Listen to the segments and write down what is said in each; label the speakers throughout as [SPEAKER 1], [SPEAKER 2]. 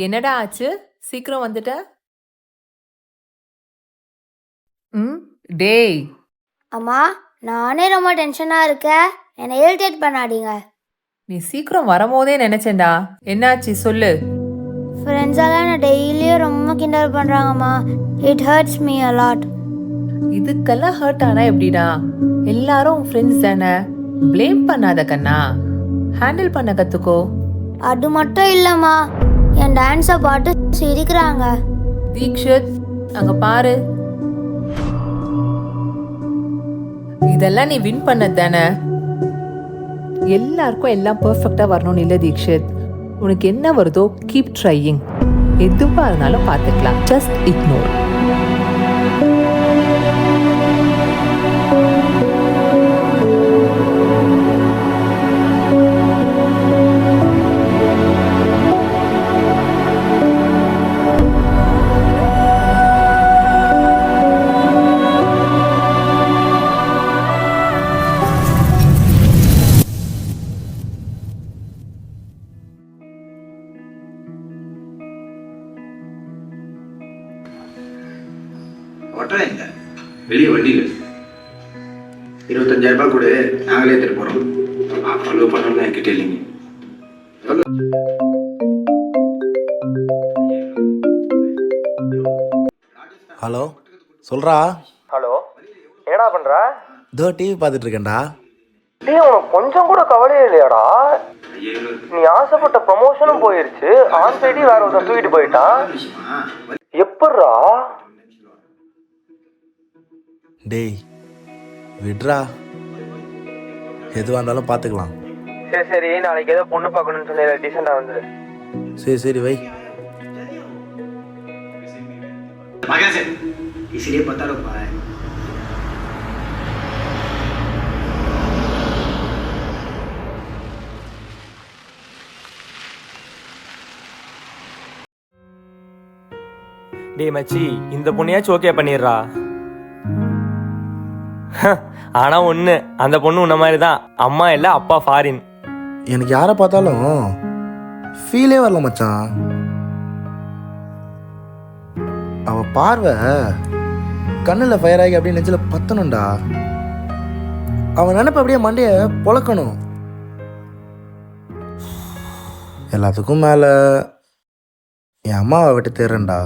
[SPEAKER 1] என்னடா ஆச்சு? சீக்கிரம் வந்துட்ட? ம் டேய்,
[SPEAKER 2] அம்மா, நானே ரொம்ப டென்ஷனாக இருக்கேன். என்னை இரிட்டேட் பண்ணாதீங்க.
[SPEAKER 1] நீ சீக்கிரம் வரும்போதே நினைச்சேன்டா. என்னாச்சு சொல்லு.
[SPEAKER 2] ஃப்ரெண்ட்ஸெல்லாம் என்னை டெய்லியும் ரொம்ப கிண்டல் பண்ணுறாங்கம்மா. It hurts me a lot.
[SPEAKER 1] இதுக்கெல்லாம் ஹர்ட் ஆனா எப்படிடா? எல்லாரும் ஃப்ரெண்ட்ஸ் தானே. ப்ளேம் பண்ணாத கண்ணா. ஹேண்டில் பண்ண கத்துக்கோ.
[SPEAKER 2] அது மட்டும் இல்லைம்மா, என் டான்ஸை பார்த்து சிரிக்கிறாங்க.
[SPEAKER 1] தீக்ஷித், அங்க பாரு. இதெல்லாம் நீ வின் பண்ணது தானே. எல்லாருக்கும் எல்லாம் பெர்ஃபெக்டா வரணும்னு இல்லை தீக்ஷித். உனக்கு என்ன வருதோ கீப் ட்ரையிங். எதுவா இருந்தாலும் பார்த்துக்கலாம். Just ignore.
[SPEAKER 3] ஒட்டுறேன் இல்லை வெளியே வண்டியில் 25,000 ரூபாய் கொடு, நாங்களே எடுத்துட்டு போகிறோம். ஃபாலோ பண்ணணும்னு என்கிட்ட இல்லைங்க.
[SPEAKER 4] ஹலோ, சொல்றா.
[SPEAKER 5] ஹலோ, என்னடா பண்ற?
[SPEAKER 4] இதோ டிவி பார்த்துட்டு இருக்கேன்டா.
[SPEAKER 5] டேய், உனக்கு கொஞ்சம் கூட கவலையே இல்லையாடா? நீ ஆசைப்பட்ட ப்ரமோஷனும் போயிருச்சு, ஆன் சைடி வேற ஒருத்தன் தூக்கிட்டு போயிட்டான். எப்பட்றா?
[SPEAKER 4] டேய் விட்ரா, எதுவாக இருந்தாலும் பார்த்துக்கலாம்.
[SPEAKER 5] சரி சரி, நாளைக்கு ஏதோ பொண்ணு பார்க்கணும்னு சொன்னேன், டீசெண்டாக வந்துரு.
[SPEAKER 4] சரி சரி வை.
[SPEAKER 3] इसलिए पता रखा है.
[SPEAKER 5] டேய் மச்சி, இந்த பொண்ணையாச்சும் ஓகே பண்ணிடுறா. ஆனா ஒண்ணு, அந்த பொண்ணு உன்ன மாதிரி தான். அம்மா இல்ல, அப்பா ஃபாரின்.
[SPEAKER 4] எனக்கு யாரை பார்த்தாலும் ஃபீலே வரல மச்சான். அவ பார்வை கண்ணில் ஃபயர் ஆகி அப்படியே நெஞ்சில் பத்தணும்டா. அவன் நினைப்ப அப்படியே மண்டைய பொழக்கணும். எல்லாத்துக்கும் மேலே என் அம்மாவை விட்டு தேர்றேன்டா.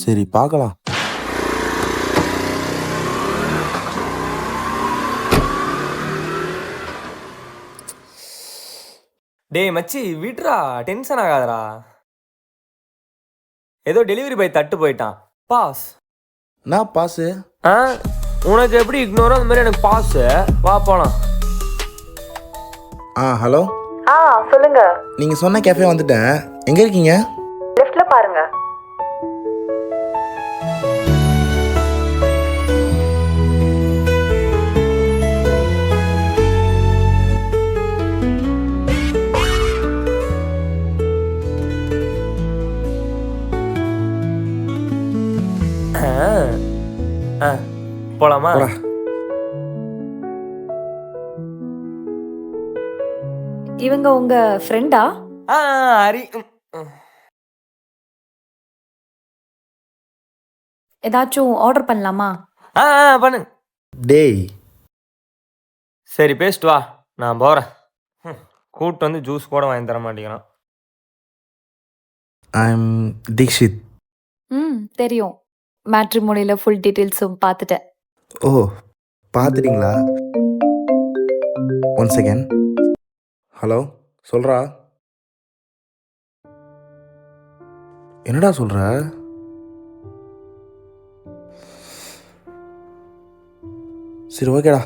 [SPEAKER 4] சரி பார்க்கலாம்.
[SPEAKER 5] டேய் மச்சி விட்றா, டென்ஷன் ஆகாதடா. ஏதோ டெலிவரி பாய் தட்டு போயிட்டான். பாஸ்.
[SPEAKER 4] நான் பாஸு.
[SPEAKER 5] உனக்கு எப்படி இக்னோரோ அந்த மாதிரி எனக்கு பாஸ். வா போலாம்.
[SPEAKER 4] ஹலோ.
[SPEAKER 6] சொல்லுங்க.
[SPEAKER 4] நீங்கள் சொன்ன கேஃபே வந்துட்டேன். எங்கே இருக்கீங்க?
[SPEAKER 6] லெஃப்ட்ல பாருங்க.
[SPEAKER 5] போலாமா?
[SPEAKER 6] இவங்க உங்க ஃப்ரெண்டா?
[SPEAKER 5] ஹரி.
[SPEAKER 6] ஏதாச்சும் ஆர்டர் பண்ணலாமா?
[SPEAKER 5] பண்ணு.
[SPEAKER 4] டேய்
[SPEAKER 5] சரி பேசிட்டு வா, நான் போறேன். கூப்பிட்டு வந்து ஜூஸ் கூட வாங்கி தர மாட்டேங்கிறான்.
[SPEAKER 4] ஐம் தீக்ஷித்.
[SPEAKER 6] தெரியும். மேட்ரிமோனியில் ஃபுல் டீட்டெயில்ஸும் பார்த்துட்டேன்.
[SPEAKER 4] ஓ பார்த்துட்டிங்களா? One second. ஹலோ, சொல்கிறா. என்னடா சொல்கிற? சரி ஓகேடா.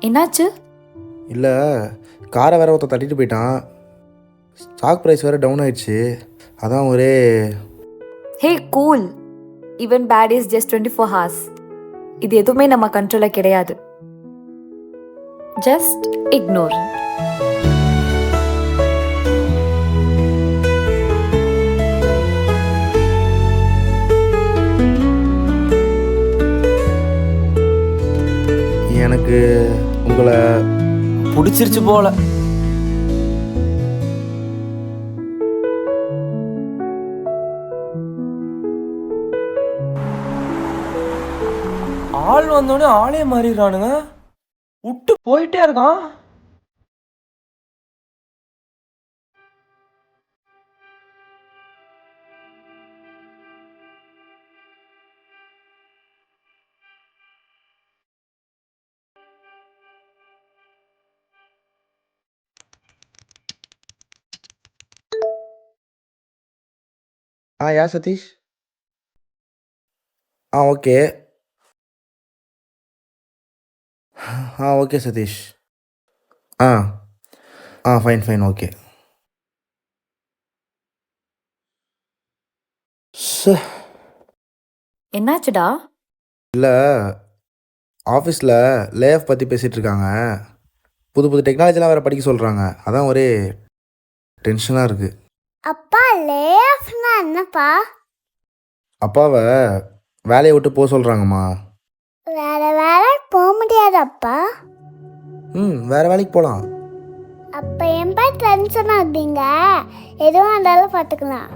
[SPEAKER 6] என்னாச்சு?
[SPEAKER 4] இல்லை, காரை வேற ஒருத்தன் தட்டிட்டு போயிட்டான். ஸ்டாக் ப்ரைஸ் வேறு டவுன் ஆயிடுச்சு. அதான் ஒரே
[SPEAKER 6] hey cool, even bad is just 24 hours. இது எதுவுமே நம்ம கண்ட்ரோலில் கிடையாது. Just ignore.
[SPEAKER 4] எனக்கு உங்களை
[SPEAKER 5] பிடிச்சிருச்சு போல. ஆள் வந்தோடனே ஆளே மாறிடுறானுங்க. விட்டு போயிட்டே இருக்கான்.
[SPEAKER 4] யா சதீஷ். ஓகே. ஓகே சதீஷ். ஆ ஃபைன் ஓகே.
[SPEAKER 6] என்னாச்சுடா?
[SPEAKER 4] இல்லை, ஆஃபீஸில் லே ஆஃப் பற்றி பேசிகிட்டு இருக்காங்க. புது புது டெக்னாலஜிலாம் வேறு படிக்க சொல்கிறாங்க. அதான் ஒரே டென்ஷனாக இருக்குது.
[SPEAKER 2] அப்பா லே ஆஃப்னா என்னப்பா?
[SPEAKER 4] அப்பாவை வேலையை விட்டு போக சொல்கிறாங்கம்மா.
[SPEAKER 2] வேற போக முடியாதப்பா.
[SPEAKER 4] வேறு வேலைக்கு போகலாம்.
[SPEAKER 2] அப்ப ஏன்பா டென்ஷன் ஆகுறீங்க? எதுவும் இருந்தாலும் பார்த்துக்கலாம்.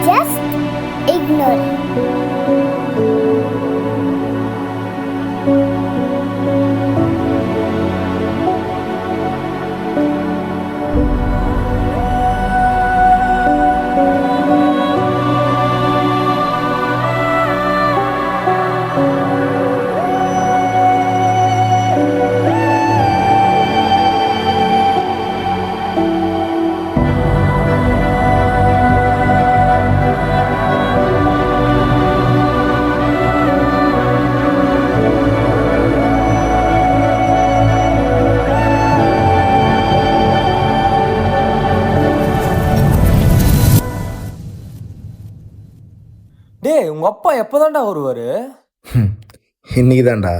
[SPEAKER 2] Just ignore.
[SPEAKER 5] டேய், உங்க அப்பா எப்போதான்டா வருவாரு?
[SPEAKER 4] இன்னைக்கு தான்டா.